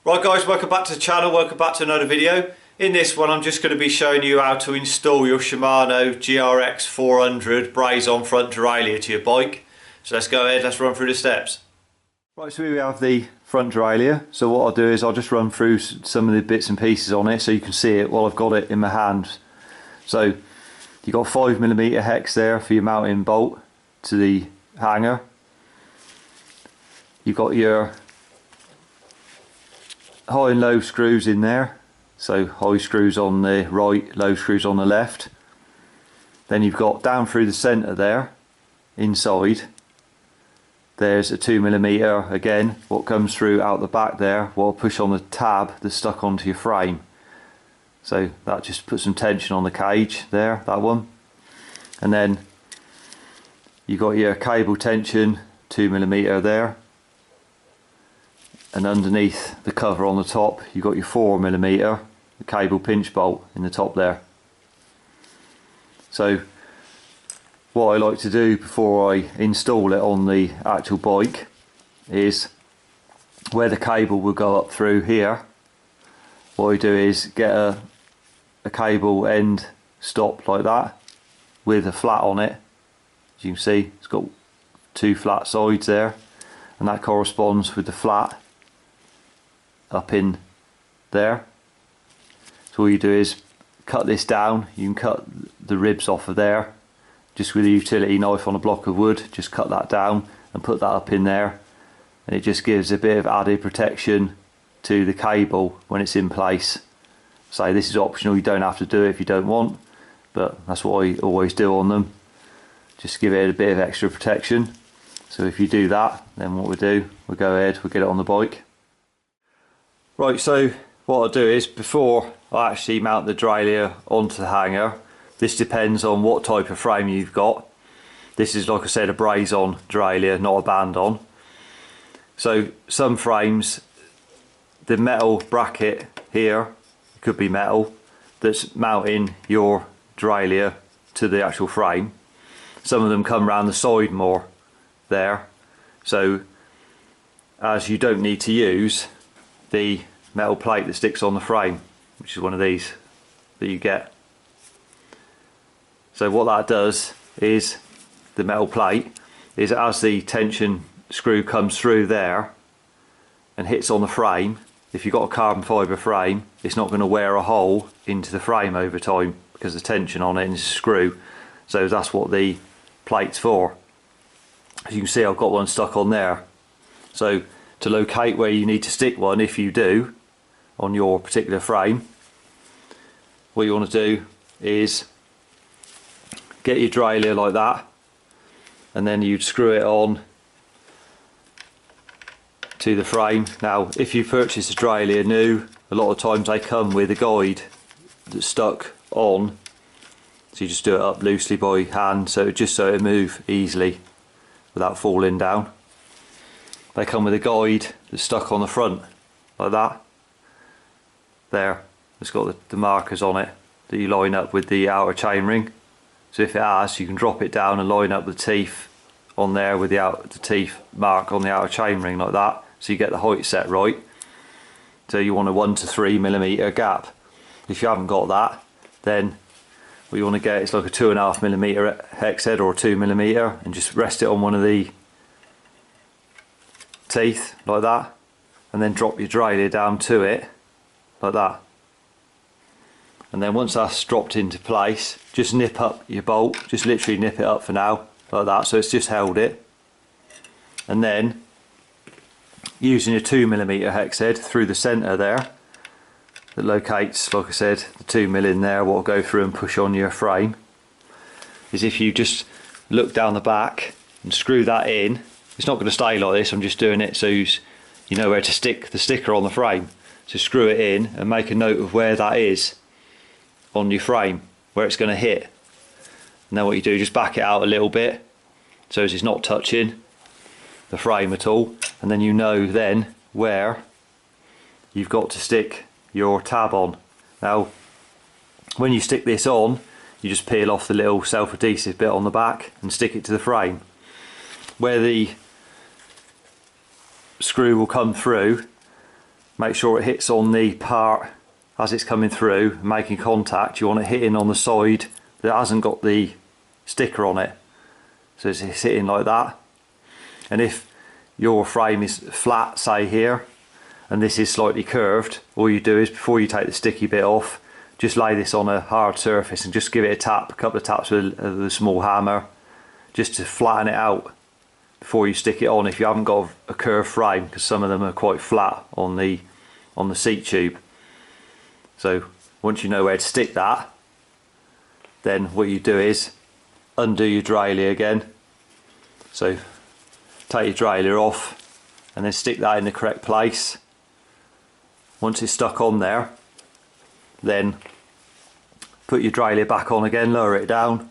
Right guys, welcome back to the channel, welcome back to another video. In this one I'm just going to be showing you how to install your Shimano GRX 400 braze-on front derailleur to your bike. So let's go ahead, let's run through the steps. Right, so here we have the front derailleur. So what I'll do is I'll just run through some of the bits and pieces on it so you can see it while I've got it in my hand. So you've got 5mm hex there for your mounting bolt to the hanger. You've got your high and low screws in there, so high screws on the right, low screws on the left. Then you've got down through the centre there, inside, there's a 2mm again, what comes through out the back there, what I'll push on the tab that's stuck onto your frame. So that just puts some tension on the cage there, that one. And then you've got your cable tension, 2mm there. And underneath the cover on the top you've got your 4mm, the cable pinch bolt in the top there. So what I like to do before I install it on the actual bike is where the cable will go up through here, what I do is get a cable end stop like that with a flat on it. As you can see, it's got two flat sides there, and that corresponds with the flat up in there. So all you do is cut this down. You can cut the ribs off of there just with a utility knife on a block of wood. Just cut that down and put that up in there, and it just gives a bit of added protection to the cable when it's in place. So this is optional, you don't have to do it if you don't want, but that's what I always do on them, just give it a bit of extra protection. So if you do that, then what we do, we'll go ahead, we'll get it on the bike. Right, so what I'll do is, before I actually mount the derailleur onto the hanger, this depends on what type of frame you've got. This is, like I said, a braze-on derailleur, not a band-on. So some frames, the metal bracket here, could be metal, that's mounting your derailleur to the actual frame. Some of them come around the side more there, so as you don't need to use the metal plate that sticks on the frame, which is one of these that you get. So what that does is, the metal plate is, as the tension screw comes through there and hits on the frame, if you've got a carbon fibre frame, it's not going to wear a hole into the frame over time because the tension on it is a screw. So that's what the plate's for. As you can see, I've got one stuck on there. So to locate where you need to stick one, if you do, on your particular frame, what you want to do is get your derailleur like that, and then you'd screw it on to the frame. Now if you purchase a derailleur new, a lot of times they come with a guide that's stuck on, so you just do it up loosely by hand, so just so it move easily without falling down. They come with a guide that's stuck on the front like that there. It's got the markers on it that you line up with the outer chainring. So if it has, you can drop it down and line up the teeth on there with the teeth mark on the outer chainring like that, so you get the height set right. So you want a 1 to 3mm gap. If you haven't got that, then what you want to get is like a 2.5mm hex head or a 2mm, and just rest it on one of the teeth like that, and then drop your derailleur down to it like that. And then once that's dropped into place, just nip up your bolt, just literally nip it up for now like that, so it's just held it. And then using a 2mm hex head through the centre there, that locates, like I said, the 2mm in there, what will go through and push on your frame, is if you just look down the back and screw that in. It's not going to stay like this, I'm just doing it so you know where to stick the sticker on the frame. So screw it in and make a note of where that is on your frame, where it's going to hit. And then what you do, just back it out a little bit so as it's not touching the frame at all, and then you know then where you've got to stick your tab on. Now when you stick this on, you just peel off the little self-adhesive bit on the back and stick it to the frame. Where the screw will come through, make sure it hits on the part as it's coming through, making contact. You want it hitting on the side that hasn't got the sticker on it, so it's hitting like that. And if your frame is flat, say here, and this is slightly curved, all you do is, before you take the sticky bit off, just lay this on a hard surface and just give it a tap, a couple of taps with a small hammer, just to flatten it out before you stick it on, if you haven't got a curved frame, because some of them are quite flat on the seat tube. So once you know where to stick that, then what you do is undo your derailleur again. So take your derailleur off and then stick that in the correct place. Once it's stuck on there, then put your derailleur back on again, lower it down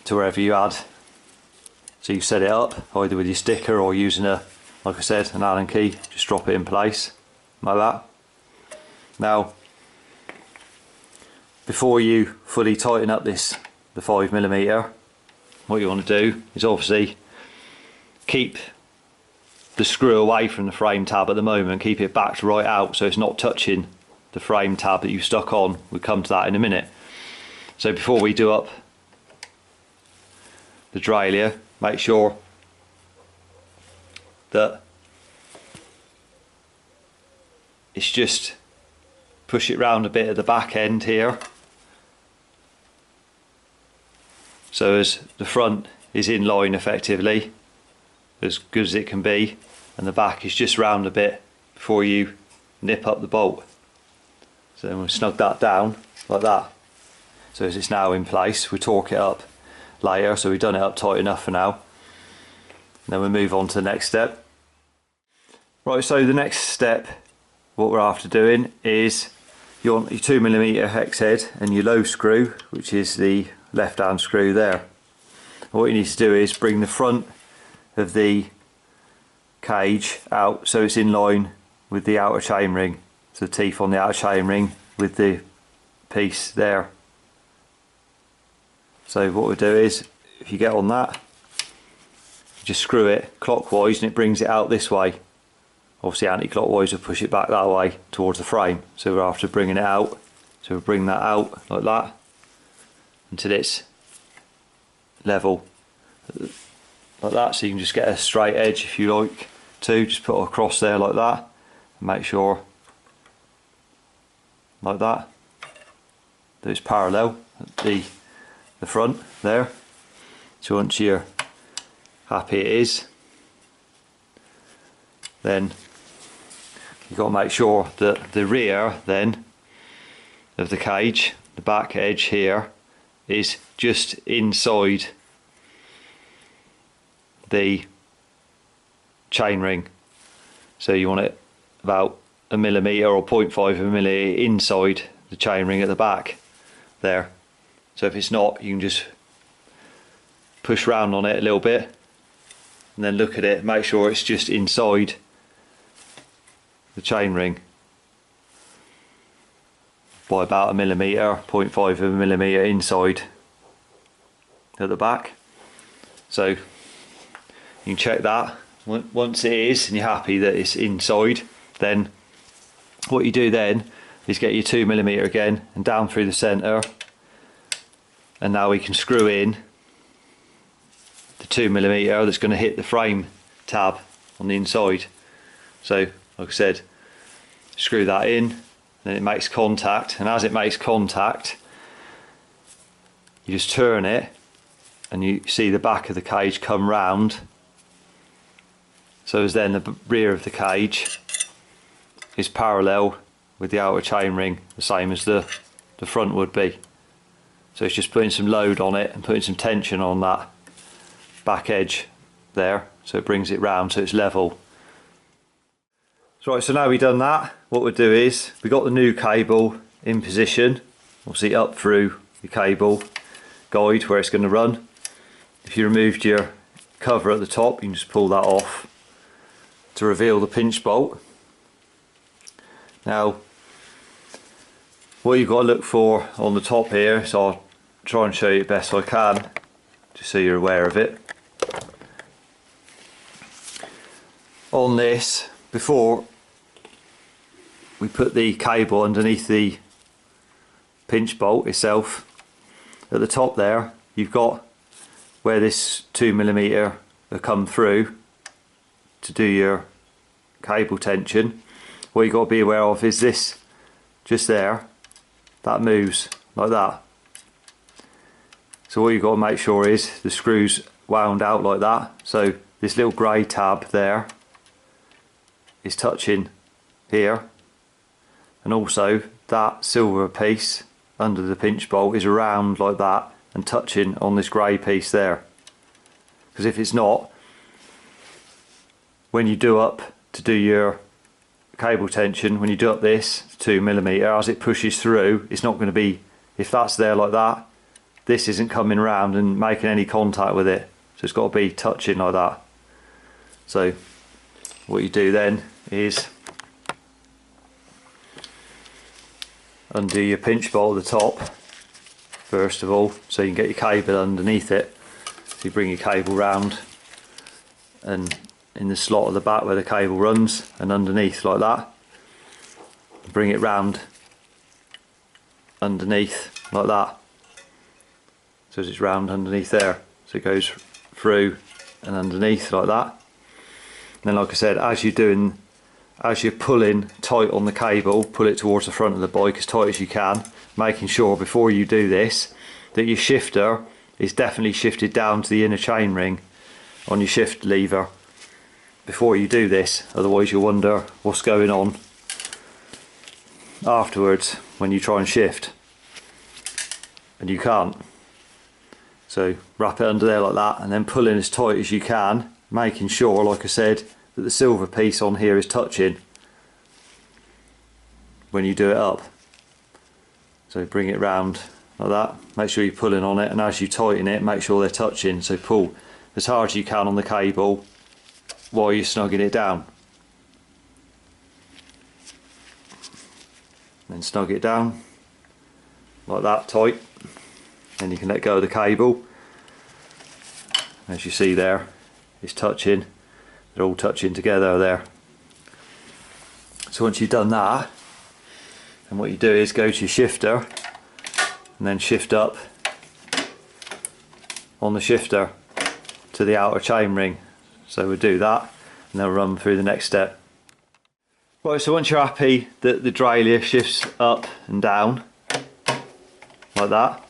to wherever you had. So you set it up either with your sticker or using a, like I said, an Allen key. Just drop it in place like that. Now, before you fully tighten up the 5mm, what you want to do is obviously keep the screw away from the frame tab at the moment. Keep it backed right out so it's not touching the frame tab that you stuck on. We'll come to that in a minute. So before we do up the derailleur, make sure that it's just push it round a bit at the back end here, so as the front is in line effectively, as good as it can be, and the back is just round a bit before you nip up the bolt. So then we'll snug that down like that. So as it's now in place, we'll torque it up later, so we've done it up tight enough for now. And then we'll move on to the next step. Right, so the next step, what we're after doing is you want your 2mm hex head and your low screw, which is the left hand screw there. And what you need to do is bring the front of the cage out so it's in line with the outer chainring. So the teeth on the outer chainring with the piece there. So what we'll do is, if you get on that, you just screw it clockwise and it brings it out this way. Obviously anti-clockwise will push it back that way towards the frame. So we're after bringing it out. So we'll bring that out like that until it's level like that. So you can just get a straight edge if you like to. Just put it across there like that. And make sure like that that it's parallel at the front there. So once you're happy it is, then you've got to make sure that the rear then of the cage, the back edge here, is just inside the chainring. So you want it about 1mm or 0.5mm inside the chainring at the back there. So if it's not, you can just push round on it a little bit and then look at it, make sure it's just inside the chainring by about 1mm, 0.5mm inside at the back. So you can check that. Once it is and you're happy that it's inside, then what you do then is get your 2mm again and down through the centre, and now we can screw in the 2mm that's going to hit the frame tab on the inside. So like I said, screw that in, then it makes contact, and as it makes contact you just turn it and you see the back of the cage come round, so as then the rear of the cage is parallel with the outer chainring, the same as the front would be. So it's just putting some load on it and putting some tension on that back edge there, so it brings it round so it's level. So right, so now we've done that, what we'll do is, we've got the new cable in position, obviously up through the cable guide where it's going to run. If you removed your cover at the top, you can just pull that off to reveal the pinch bolt. Now what you've got to look for on the top here, so I'll try and show you the best I can just so you're aware of it. On this, before we put the cable underneath the pinch bolt itself. At the top there you've got where this 2mm will come through to do your cable tension. What you've got to be aware of is this just there, that moves like that. So what you've got to make sure is the screw's wound out like that, so this little grey tab there is touching here, and also that silver piece under the pinch bolt is around like that and touching on this grey piece there, because if it's not, when you do up to do your cable tension, when you do up this 2mm, as it pushes through, it's not going to be, if that's there like that, this isn't coming around and making any contact with it, so it's got to be touching like that. So what you do then is undo your pinch bolt at the top first of all, so you can get your cable underneath it. So you bring your cable round and in the slot at the back where the cable runs, and underneath like that, bring it round underneath like that, so it's round underneath there, so it goes through and underneath like that. And then like I said, as you're pulling tight on the cable, pull it towards the front of the bike as tight as you can, making sure before you do this that your shifter is definitely shifted down to the inner chainring on your shift lever before you do this, otherwise you'll wonder what's going on afterwards when you try and shift and you can't. So wrap it under there like that and then pull in as tight as you can, making sure, like I said, that the silver piece on here is touching when you do it up. So bring it round like that, make sure you're pulling on it, and as you tighten it, make sure they're touching, so pull as hard as you can on the cable while you're snugging it down. Then snug it down like that, tight. Then you can let go of the cable. As you see there, it's touching, they're all touching together there. So once you've done that, then what you do is go to your shifter and then shift up on the shifter to the outer chainring. So we'll do that and then we'll run through the next step. Right, so once you're happy that the derailleur shifts up and down like that,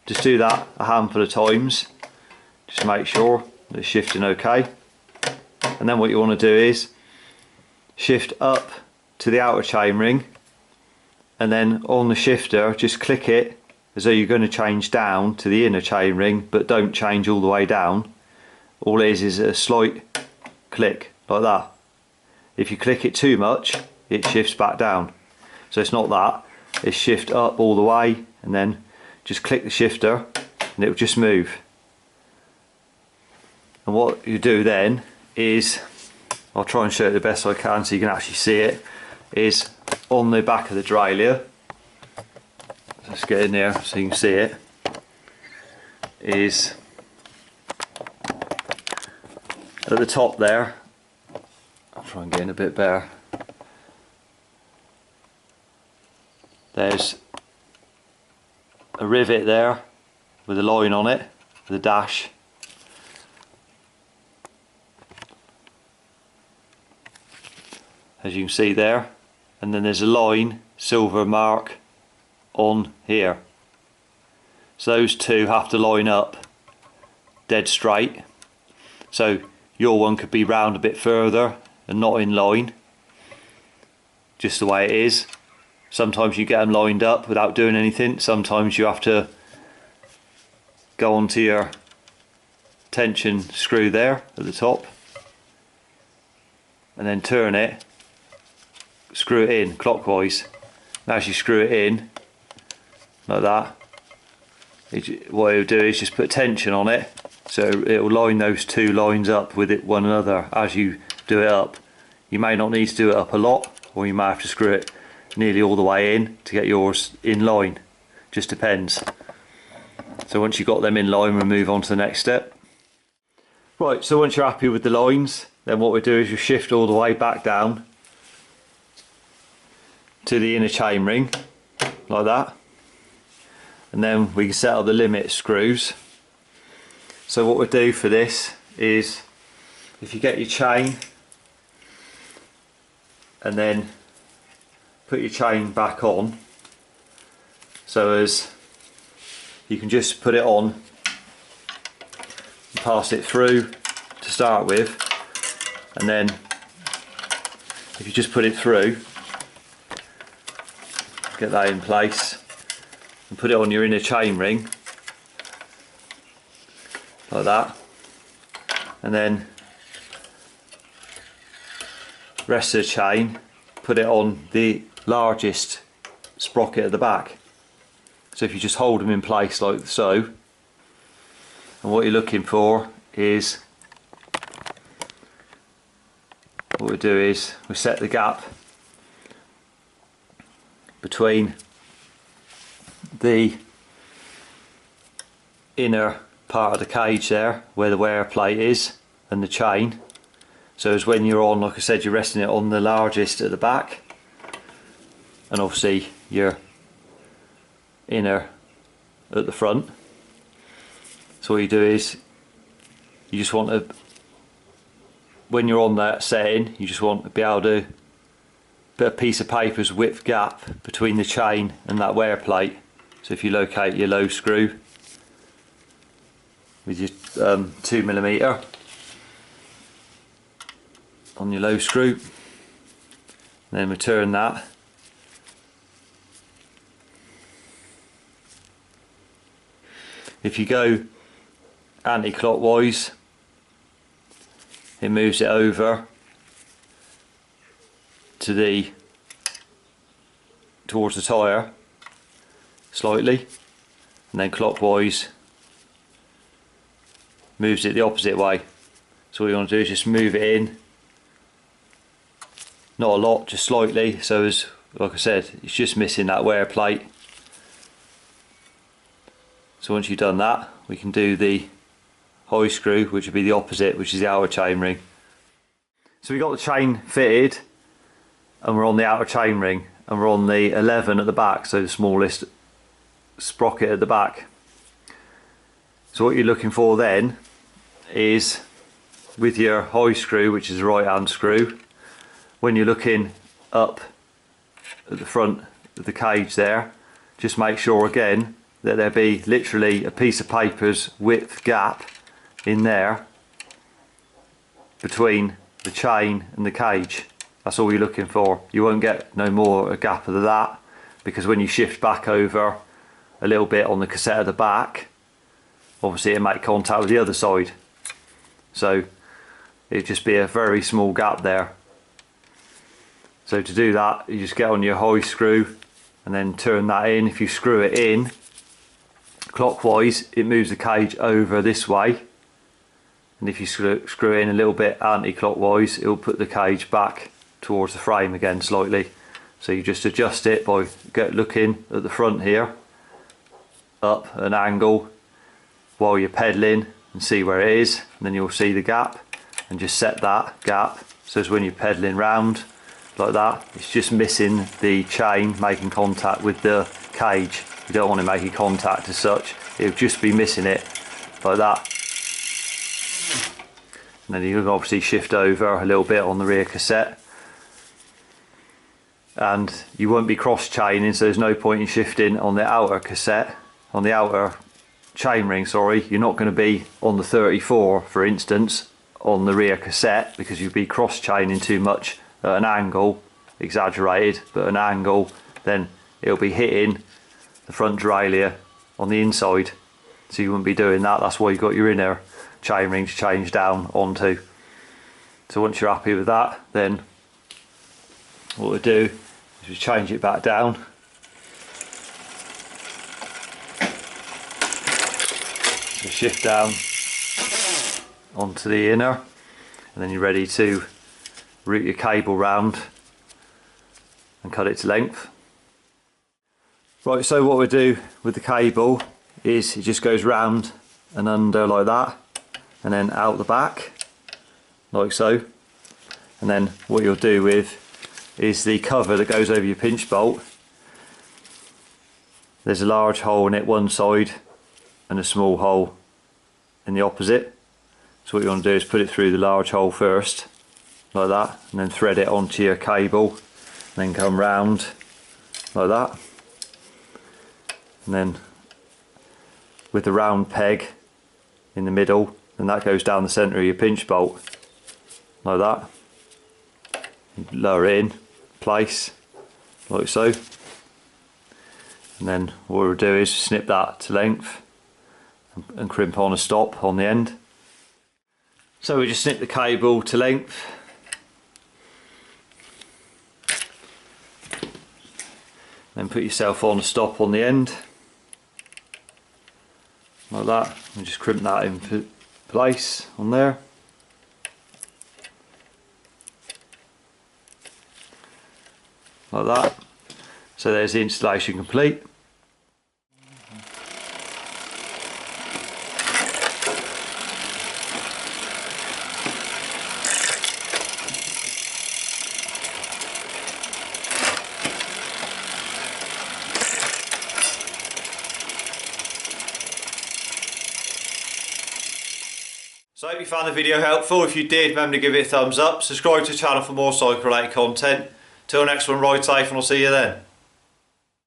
just do that a handful of times, just make sure that it's shifting okay. And then what you want to do is shift up to the outer chainring, and then on the shifter just click it as though you're going to change down to the inner chainring, but don't change all the way down. All it is a slight click like that. If you click it too much, it shifts back down. So it's not that, it's shift up all the way and then just click the shifter and it will just move. And what you do then is, I'll try and show it the best I can so you can actually see it, is on the back of the derailleur, let's get in there so you can see it, is at the top there, I'll try and get in a bit better, there's a rivet there with a line on it, with a dash. As you can see there, and then there's a line, silver mark on here. So those two have to line up dead straight. So your one could be round a bit further and not in line, just the way it is. Sometimes you get them lined up without doing anything, sometimes you have to go onto your tension screw there at the top and then turn it, screw it in clockwise. And as you screw it in like that, what it'll do is just put tension on it, so it will line those two lines up with it one another as you do it up. You may not need to do it up a lot, or you may have to screw it nearly all the way in to get yours in line, just depends. So once you've got them in line, we'll move on to the next step. Right, so once you're happy with the lines, then what we do is you shift all the way back down to the inner chain ring like that, and then we can set up the limit screws. So what we'll do for this is, if you get your chain and then put your chain back on, so as you can just put it on and pass it through to start with, and then if you just put it through, get that in place and put it on your inner chain ring like that, and then rest of the chain put it on the largest sprocket at the back. So if you just hold them in place like so, and what you're looking for is, what we do is we set the gap between the inner part of the cage there, where the wear plate is, and the chain. So as when you're on, like I said, you're resting it on the largest at the back, and obviously your inner at the front. So what you do is, you just want to, when you're on that setting, you just want to be able to put a piece of paper's width gap between the chain and that wear plate. So if you locate your low screw with your 2mm on your low screw, then we turn that, if you go anti-clockwise, it moves it over to towards the tyre slightly, and then clockwise moves it the opposite way. So what you want to do is just move it in, not a lot, just slightly, so as, like I said, it's just missing that wear plate. So once you've done that, we can do the high screw, which would be the opposite, which is the outer chain ring. So we got the chain fitted, and we're on the outer chain ring, and we're on the 11 at the back, so the smallest sprocket at the back. So what you're looking for then is, with your high screw, which is the right hand screw, when you're looking up at the front of the cage there, just make sure again that there be literally a piece of paper's width gap in there between the chain and the cage. That's all you're looking for. You won't get no more a gap of that, because when you shift back over a little bit on the cassette at the back, obviously it'll make contact with the other side, so it'd just be a very small gap there. So to do that, you just get on your high screw and then turn that in. If you screw it in clockwise, it moves the cage over this way, and if you screw it in a little bit anti-clockwise, it will put the cage back towards the frame again slightly. So you just adjust it by looking at the front here, up an angle while you're pedaling, and see where it is, and then you'll see the gap, and just set that gap so as when you're pedaling round like that, it's just missing the chain making contact with the cage. You don't want it making contact as such, it'll just be missing it like that. And then you can obviously shift over a little bit on the rear cassette, and you won't be cross chaining, so there's no point in shifting on the outer cassette, on the outer chain ring, sorry. You're not going to be on the 34, for instance, on the rear cassette, because you'd be cross chaining too much at an angle, exaggerated, but an angle, then it'll be hitting the front derailleur on the inside, so you wouldn't be doing that. That's why you've got your inner chain ring to change down onto. So once you're happy with that, then what we do is we change it back down, so shift down onto the inner, and then you're ready to route your cable round and cut it to length. Right, so what we do with the cable is it just goes round and under like that, and then out the back like so. And then what you'll do with is the cover that goes over your pinch bolt. There's a large hole in it one side and a small hole in the opposite. So what you want to do is put it through the large hole first, like that, and then thread it onto your cable, and then come round like that, and then with the round peg in the middle, and that goes down the centre of your pinch bolt like that. Lower it in place like so, and then what we'll do is snip that to length and crimp on a stop on the end. So we just snip the cable to length, then put yourself on a stop on the end like that, and just crimp that in place on there. Like that. So there's the installation complete. So I hope you found the video helpful. If you did, remember to give it a thumbs up. Subscribe to the channel for more cycle related content. Till next one, ride safe and I'll see you then.